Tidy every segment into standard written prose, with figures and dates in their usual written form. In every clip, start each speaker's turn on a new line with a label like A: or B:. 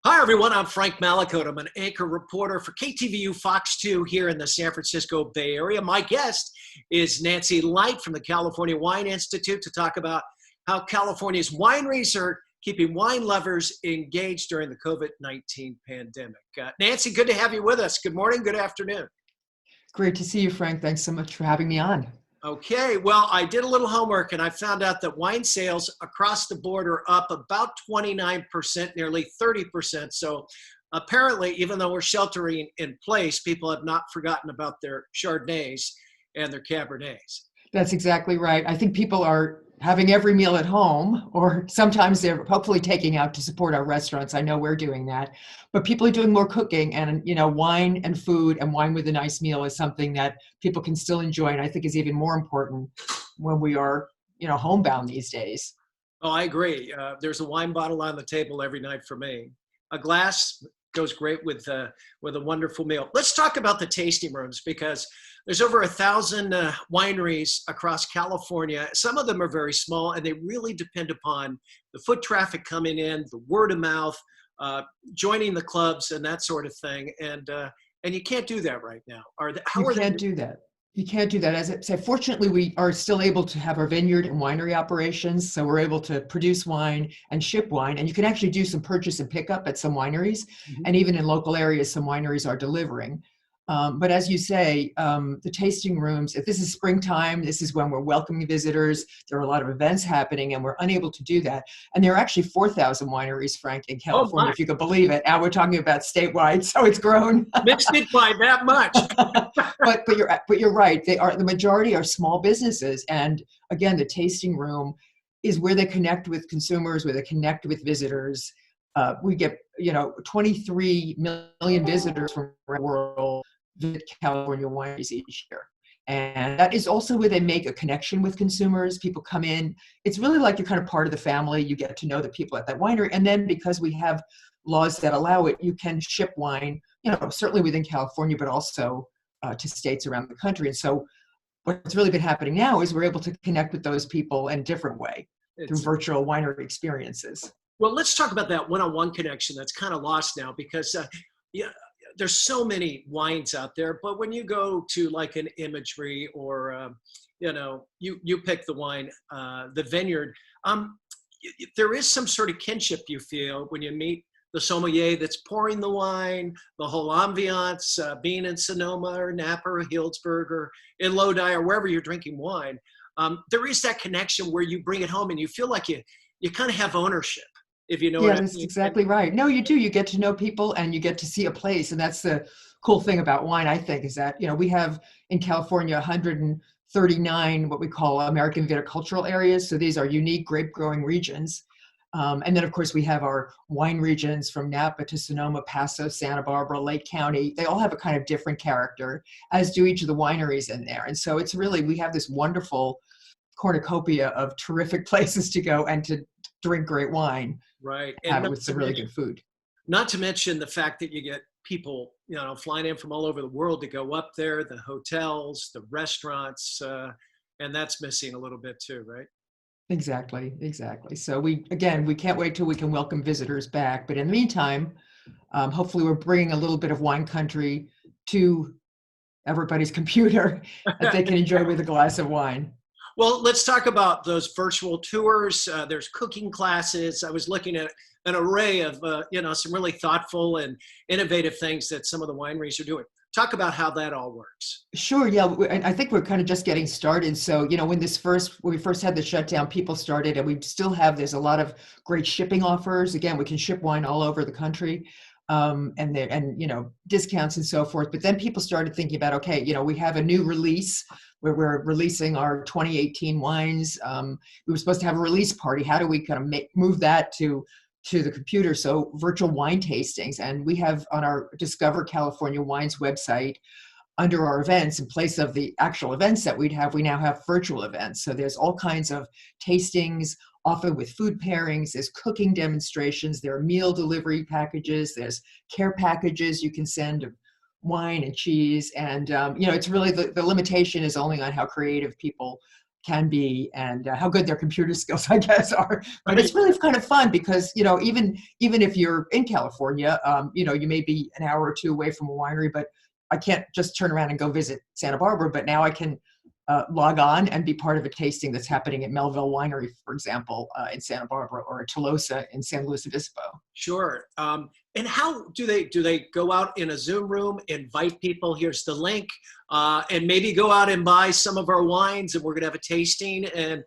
A: Hi, everyone. I'm Frank Malakote. I'm an anchor reporter for KTVU Fox 2 here in the San Francisco Bay Area. My guest is Nancy Light from the California Wine Institute to talk about how California's wineries are keeping wine lovers engaged during the COVID-19 pandemic. Nancy, good to have you with us. Good morning, good afternoon.
B: Great to see you, Frank. Thanks so much for having me on.
A: Okay, well, I did a little homework and I found out that wine sales across the board are up about 29%, nearly 30%. So apparently, even though we're sheltering in place, people have not forgotten about their Chardonnays and their Cabernets.
B: That's exactly right. I think people are having every meal at home, or sometimes they're hopefully taking out to support our restaurants. I know we're doing that, but people are doing more cooking, and wine and food and wine with a nice meal is something that people can still enjoy, and I think is even more important when we are, homebound these days.
A: Oh, I agree. There's a wine bottle on the table every night for me. A glass goes great with a wonderful meal. Let's talk about the tasting rooms, because there's over 1,000 wineries across California. Some of them are very small, and they really depend upon the foot traffic coming in, the word of mouth, joining the clubs, and that sort of thing. And you can't do that right now.
B: You can't do that. You can't do that. As I say, fortunately, we are still able to have our vineyard and winery operations. So we're able to produce wine and ship wine. And you can actually do some purchase and pickup at some wineries. Mm-hmm. And even in local areas, some wineries are delivering. But as you say, the tasting rooms, if this is springtime, this is when we're welcoming visitors. There are a lot of events happening, and we're unable to do that. And there are actually 4,000 wineries, Frank, in California, if you could believe it. Now we're talking about statewide, so it's grown.
A: Mixed it by that much.
B: but you're right. The majority are small businesses, and again, the tasting room is where they connect with consumers, where they connect with visitors. We get 23 million visitors from around the world visit California wineries each year. And that is also where they make a connection with consumers. People come in. It's really like you're kind of part of the family. You get to know the people at that winery. And then because we have laws that allow it, you can ship wine, certainly within California, but also to states around the country. And so what's really been happening now is we're able to connect with those people in a different way through virtual winery experiences.
A: Well, let's talk about that one-on-one connection that's kind of lost now, because there's so many wines out there. But when you go to like an imagery or, you pick the wine, the vineyard, there is some sort of kinship you feel when you meet the sommelier that's pouring the wine, the whole ambiance, being in Sonoma or Napa or Healdsburg or in Lodi or wherever you're drinking wine. There is that connection where you bring it home and you feel like you kind of have ownership. If you know what I mean.
B: That's exactly right. No, you do. You get to know people and you get to see a place. And that's the cool thing about wine, I think, is that, we have in California 139 what we call American viticultural areas. So these are unique grape growing regions. And then, of course, we have our wine regions from Napa to Sonoma, Paso, Santa Barbara, Lake County. They all have a kind of different character, as do each of the wineries in there. And so it's really, we have this wonderful cornucopia of terrific places to go and to drink great wine.
A: Right.
B: And have it with some really good food.
A: Not to mention the fact that you get people, flying in from all over the world to go up there, the hotels, the restaurants, and that's missing a little bit too, right?
B: Exactly. So we can't wait till we can welcome visitors back. But in the meantime, hopefully we're bringing a little bit of wine country to everybody's computer that they can enjoy with a glass of wine.
A: Well, let's talk about those virtual tours. There's cooking classes. I was looking at an array of, some really thoughtful and innovative things that some of the wineries are doing. Talk about how that all works.
B: Sure. Yeah. And I think we're kind of just getting started. So, when we first had the shutdown, people started, and we still have, there's a lot of great shipping offers. Again, we can ship wine all over the country. And discounts and so forth. But then people started thinking about, okay, we have a new release where we're releasing our 2018 wines. We were supposed to have a release party. How do we kind of move that to the computer? So virtual wine tastings. And we have on our Discover California Wines website, under our events, in place of the actual events that we now have virtual events. So there's all kinds of tastings, often with food pairings. There's cooking demonstrations. There are meal delivery packages. There's care packages you can send of wine and cheese. And, it's really the limitation is only on how creative people can be, and how good their computer skills, I guess, are. But it's really kind of fun because, even if you're in California, you may be an hour or two away from a winery, but I can't just turn around and go visit Santa Barbara, but now I can log on and be part of a tasting that's happening at Melville Winery, for example, in Santa Barbara, or at Tolosa in San Luis Obispo.
A: Sure. And how do they go out in a Zoom room, invite people? Here's the link, and maybe go out and buy some of our wines, and we're gonna have a tasting and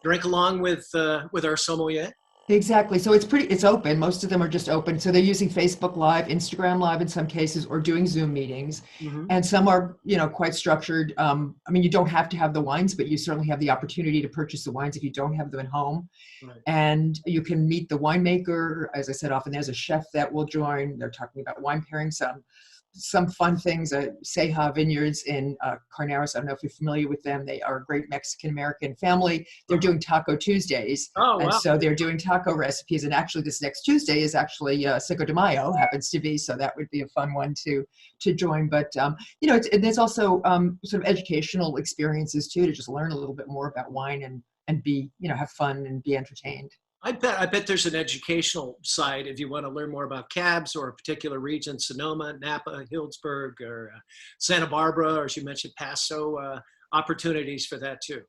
A: drink along with our sommelier.
B: Exactly. So it's open. Most of them are just open. So they're using Facebook Live, Instagram Live in some cases, or doing Zoom meetings.
A: Mm-hmm.
B: And some are, quite structured. You don't have to have the wines, but you certainly have the opportunity to purchase the wines if you don't have them at home.
A: Right.
B: And you can meet the winemaker. As I said, often there's a chef that will join. They're talking about wine pairings, some fun things. Ceja Vineyards in Carneros. I don't know if you're familiar with them. They are a great Mexican-American family. They're doing Taco Tuesdays.
A: Oh, wow.
B: And so they're doing taco recipes. And actually this next Tuesday is actually Cinco de Mayo, happens to be. So that would be a fun one to join. But, there's also sort of educational experiences too, to just learn a little bit more about wine and be, have fun and be entertained.
A: I bet there's an educational side if you want to learn more about cabs or a particular region, Sonoma, Napa, Healdsburg, or Santa Barbara, or as you mentioned, Paso, opportunities for that too.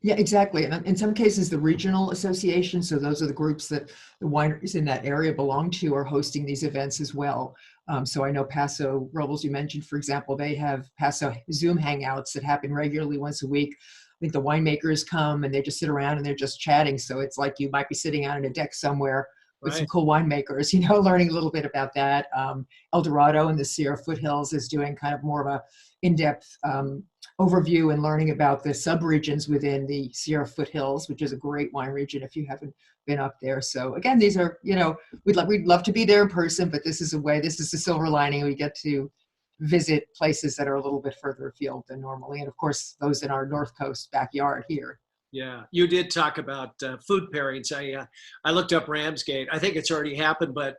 B: Yeah, exactly. And in some cases, the regional associations, so those are the groups that the wineries in that area belong to, are hosting these events as well. So I know Paso Robles, you mentioned, for example, they have Paso Zoom hangouts that happen regularly once a week. I think the winemakers come and they just sit around and they're just chatting. So it's like you might be sitting out on a deck somewhere with some cool winemakers, learning a little bit about that. El Dorado in the Sierra Foothills is doing kind of more of a in-depth overview and learning about the subregions within the Sierra Foothills, which is a great wine region if you haven't been up there. So again, these are, we'd love to be there in person, but this is the silver lining. We get to visit places that are a little bit further afield than normally. And of course, those in our North Coast backyard here.
A: Yeah, you did talk about food pairings. I looked up Ramsgate. I think it's already happened, but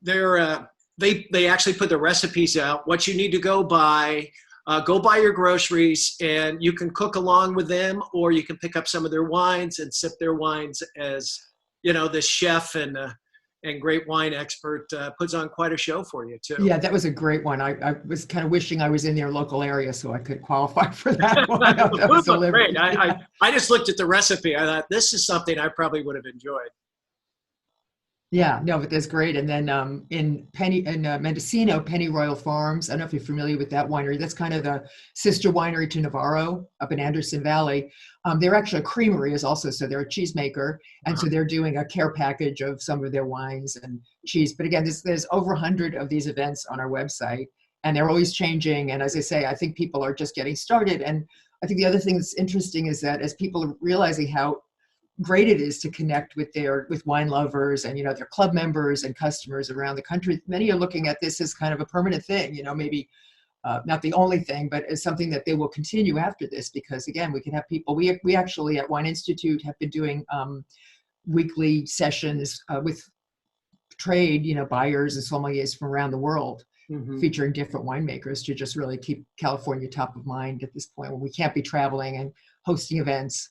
A: they actually put the recipes out. What you need to go buy your groceries, and you can cook along with them, or you can pick up some of their wines and sip their wines as the chef and great wine expert puts on quite a show for you too.
B: Yeah, that was a great one. I was kind of wishing I was in their local area so I could qualify for that one. That was
A: great. I just looked at the recipe. I thought this is something I probably would have enjoyed.
B: Yeah, no, but that's great. And then in Mendocino, Pennyroyal Farms. I don't know if you're familiar with that winery. That's kind of the sister winery to Navarro up in Anderson Valley. They're actually a creamery is also, so they're a cheesemaker. And so they're doing a care package of some of their wines and cheese. But again, there's over 100 of these events on our website, and they're always changing. And as I say, I think people are just getting started. And I think the other thing that's interesting is that as people are realizing how great it is to connect with wine lovers and their club members and customers around the country, many are looking at this as kind of a permanent thing, maybe not the only thing, but as something that they will continue after this, because again, we can have people, we actually at Wine Institute have been doing weekly sessions with trade, buyers and sommeliers from around the world, featuring different winemakers to just really keep California top of mind at this point when we can't be traveling and hosting events.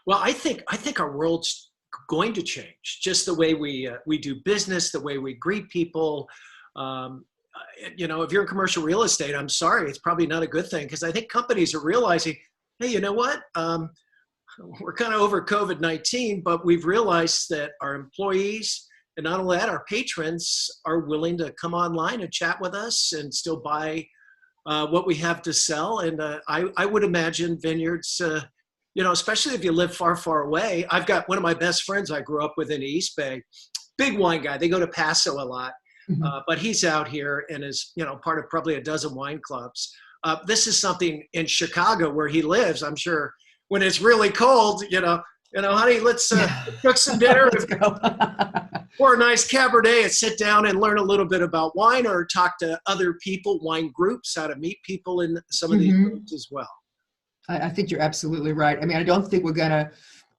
A: Well, I think our world's going to change. Just the way we do business, the way we greet people. If you're in commercial real estate, I'm sorry, it's probably not a good thing, because I think companies are realizing, hey, you know what? We're kind of over COVID-19, but we've realized that our employees, and not only that, our patrons are willing to come online and chat with us and still buy what we have to sell. And I would imagine vineyards. Especially if you live far, far away. I've got one of my best friends I grew up with in the East Bay, big wine guy. They go to Paso a lot, but he's out here and is, part of probably a dozen wine clubs. This is something in Chicago where he lives. I'm sure when it's really cold, honey, let's cook some dinner,
B: let's go.
A: Pour a nice Cabernet and sit down and learn a little bit about wine, or talk to other people, wine groups, how to meet people in some of these groups as well.
B: I think you're absolutely right. I mean, I don't think we're going to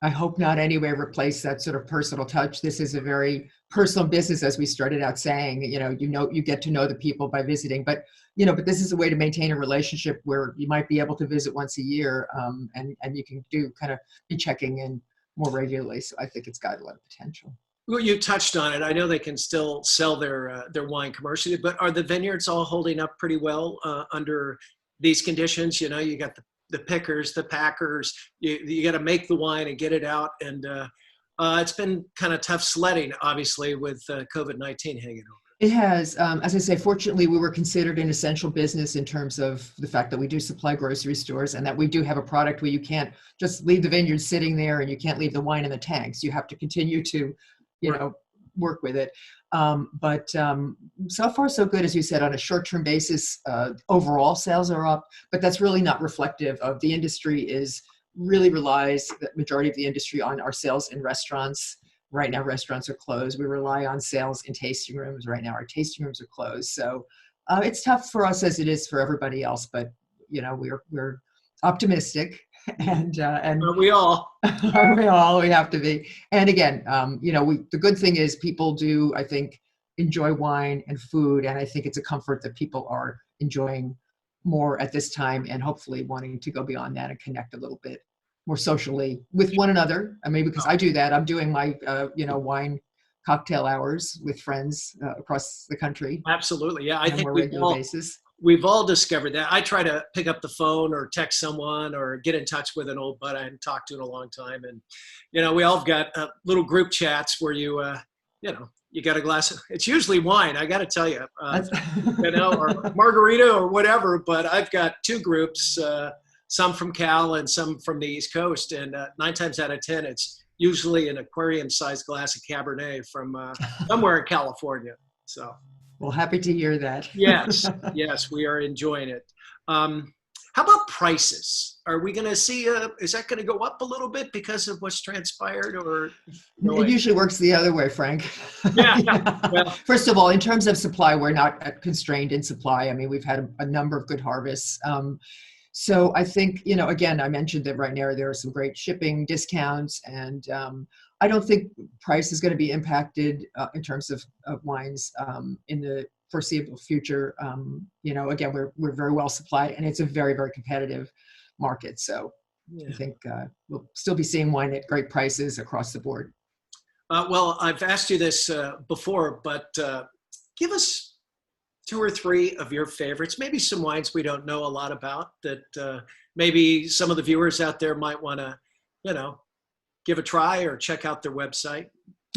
B: I hope not anyway replace that sort of personal touch. This is a very personal business, as we started out saying. You get to know the people by visiting, but this is a way to maintain a relationship where you might be able to visit once a year, and you can do kind of be checking in more regularly. So I think it's got a lot of potential.
A: Well, you touched on it. I know they can still sell their wine commercially, but are the vineyards all holding up pretty well under these conditions? You got the pickers, the packers. You got to make the wine and get it out, and it's been kind of tough sledding, obviously, with COVID-19 hanging over.
B: It has, as I say, fortunately, we were considered an essential business in terms of the fact that we do supply grocery stores and that we do have a product where you can't just leave the vineyard sitting there and you can't leave the wine in the tanks. You have to continue to,
A: Right.
B: work with it. But so far, so good, as you said, on a short-term basis, overall sales are up, but that's really not reflective of the industry relies, the majority of the industry, on our sales in restaurants. Right now, restaurants are closed. We rely on sales in tasting rooms. Right now, our tasting rooms are closed. So it's tough for us as it is for everybody else. But we're optimistic, and
A: We all.
B: we have to be. And again, the good thing is people do, I think, enjoy wine and food, and I think it's a comfort that people are enjoying more at this time, and hopefully wanting to go beyond that and connect a little bit more socially with one another. I mean, because I do that. I'm doing my, wine cocktail hours with friends across the country
A: Absolutely. Yeah, I
B: on a
A: think
B: more regular basis.
A: we've all discovered that. I try to pick up the phone or text someone or get in touch with an old bud I hadn't talked to in a long time. And, we all got little group chats where you got a glass of, it's usually wine, I got to tell you, or margarita or whatever. But I've got two groups, some from Cal and some from the East Coast. And 9 times out of 10, it's usually an aquarium-sized glass of Cabernet from somewhere in California. So.
B: Well, happy to hear that.
A: Yes, we are enjoying it. How about prices? Are we going to see, is that going to go up a little bit because of what's transpired, or? No,
B: it usually works the other way, Frank.
A: Yeah. Well,
B: first of all, in terms of supply, we're not constrained in supply. I mean, we've had a number of good harvests. So I think, again, I mentioned that right now there are some great shipping discounts, and I don't think price is going to be impacted in terms of wines in the foreseeable future. Again, we're very well supplied, and it's a very, very competitive market. So I think we'll still be seeing wine at great prices across the board.
A: Well, I've asked you this before, but give us 2 or 3 of your favorites, maybe some wines we don't know a lot about that maybe some of the viewers out there might want to, give a try or check out their website.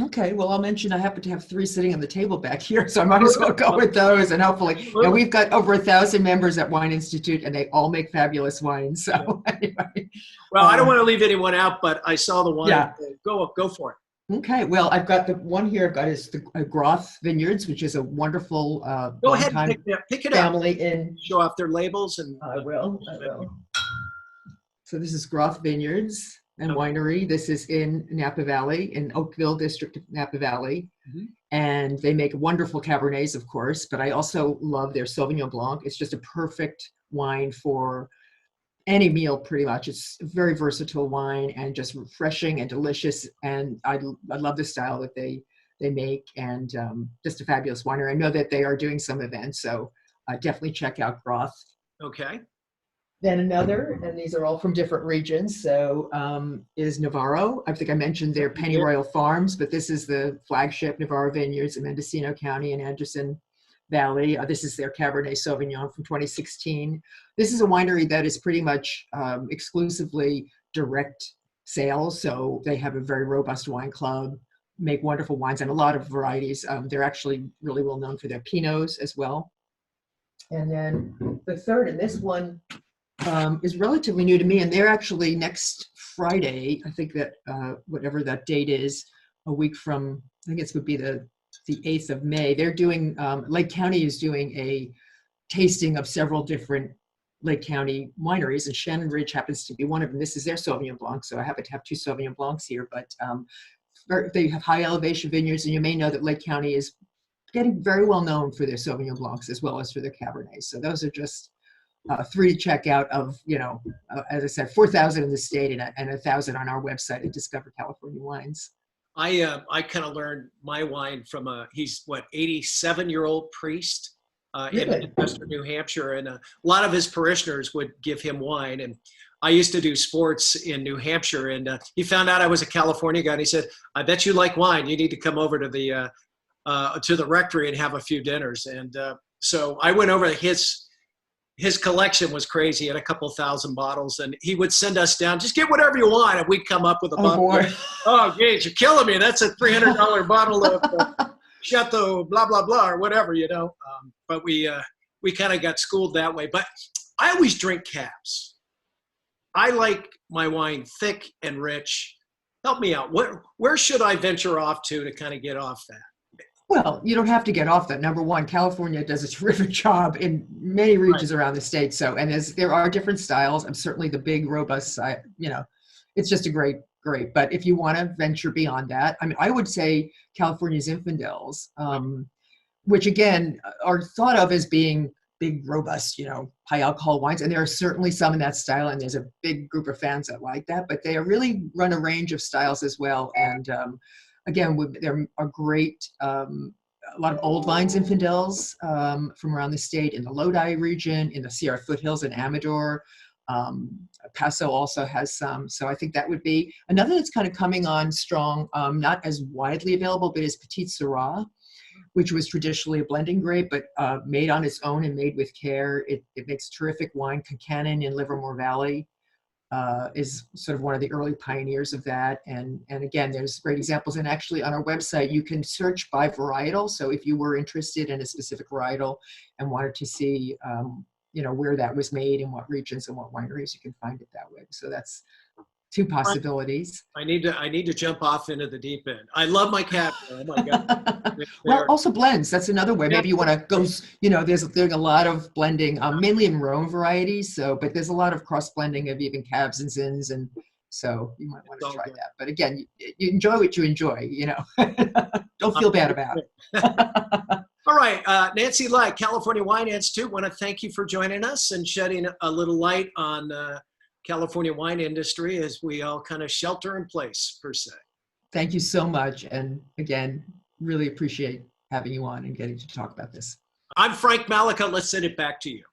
B: Okay, well, I'll mention I happen to have 3 sitting on the table back here, so I might as well go with those. And hopefully, we've got over 1,000 members at Wine Institute, and they all make fabulous wines. So anyway.
A: Well, I don't want to leave anyone out, but I saw the wine.
B: Yeah.
A: Go for it.
B: Okay, well, I've got the one here. I've got is the Groth Vineyards, which is a wonderful
A: Go ahead and pick it up.
B: family in.
A: Show off their labels, and
B: I will. So this is Groth Vineyards and Winery. This is in Napa Valley, in Oakville district of Napa Valley. Mm-hmm. And they make wonderful Cabernets, of course, but I also love their Sauvignon Blanc. It's just a perfect wine for any meal, pretty much. It's a very versatile wine and just refreshing and delicious. And I love the style that they make, and just a fabulous winery. I know that they are doing some events, so definitely check out Groth.
A: Okay.
B: Then another, and these are all from different regions, so is Navarro. I think I mentioned their Pennyroyal Farms, but this is the flagship Navarro Vineyards in Mendocino County and Anderson Valley. This is their Cabernet Sauvignon from 2016. This is a winery that is pretty much exclusively direct sales, so they have a very robust wine club, make wonderful wines and a lot of varieties. They're actually really well known for their Pinots as well. And then the third, and this one is relatively new to me, and they're actually next Friday, I think that whatever that date is, a week from, I think it would be the 8th of May, they're doing, Lake County is doing a tasting of several different Lake County wineries, and Shannon Ridge happens to be one of them. This is their Sauvignon Blanc, so I happen to have 2 Sauvignon Blancs here, but they have high elevation vineyards, and you may know that Lake County is getting very well known for their Sauvignon Blancs as well as for their Cabernets. So those are just 3 to check out of, as I said, 4,000 in the state and 1,000 on our website at Discover California Wines.
A: I kind of learned my wine from he's what, 87-year-old priest in
B: Really?
A: Manchester, New Hampshire, and a lot of his parishioners would give him wine. And I used to do sports in New Hampshire, and he found out I was a California guy, and he said, "I bet you like wine. You need to come over to the rectory and have a few dinners." And so I went over. His collection was crazy. He had a couple thousand bottles, and he would send us down, just get whatever you want. And we'd come up with a
B: Oh
A: bottle.
B: boy.
A: Oh, geez, you're killing me. That's a $300 bottle of Chateau, blah, blah, blah, or whatever, But we kind of got schooled that way. But I always drink cabs. I like my wine thick and rich. Help me out. Where should I venture off to kind of get off that?
B: Well, you don't have to get off that. Number one, California does a terrific job in many regions around the state. So, and there are different styles. I'm certainly the big, robust side, it's just a great. But if you want to venture beyond that, I mean, I would say California's Infidels, which again are thought of as being big, robust, high alcohol wines. And there are certainly some in that style. And there's a big group of fans that like that, but they really run a range of styles as well. And, again, there are great, a lot of old vine Zinfandels from around the state in the Lodi region, in the Sierra foothills in Amador. Paso also has some. So I think that would be another that's kind of coming on strong, not as widely available, but is Petite Syrah, which was traditionally a blending grape, but made on its own and made with care. It makes terrific wine. Concannon in Livermore Valley is sort of one of the early pioneers of that. And again, there's great examples. And actually on our website, you can search by varietal. So if you were interested in a specific varietal and wanted to see, where that was made and what regions and what wineries, you can find it that way. So that's 2 possibilities.
A: I need to jump off into the deep end. I love my cat. Oh my God.
B: Well, also blends. That's another way. Maybe you want to go, there's a lot of blending, mainly in Rhone varieties. So, but there's a lot of cross blending of even cabs and zins. And so you might want to try that. But again, you enjoy what you enjoy, Don't feel bad about it.
A: All right. Nancy Lai, California Wine Institute, want to thank you for joining us and shedding a little light on California wine industry as we all kind of shelter in place, per se.
B: Thank you so much. And again, really appreciate having you on and getting to talk about this.
A: I'm Frank Malika. Let's send it back to you.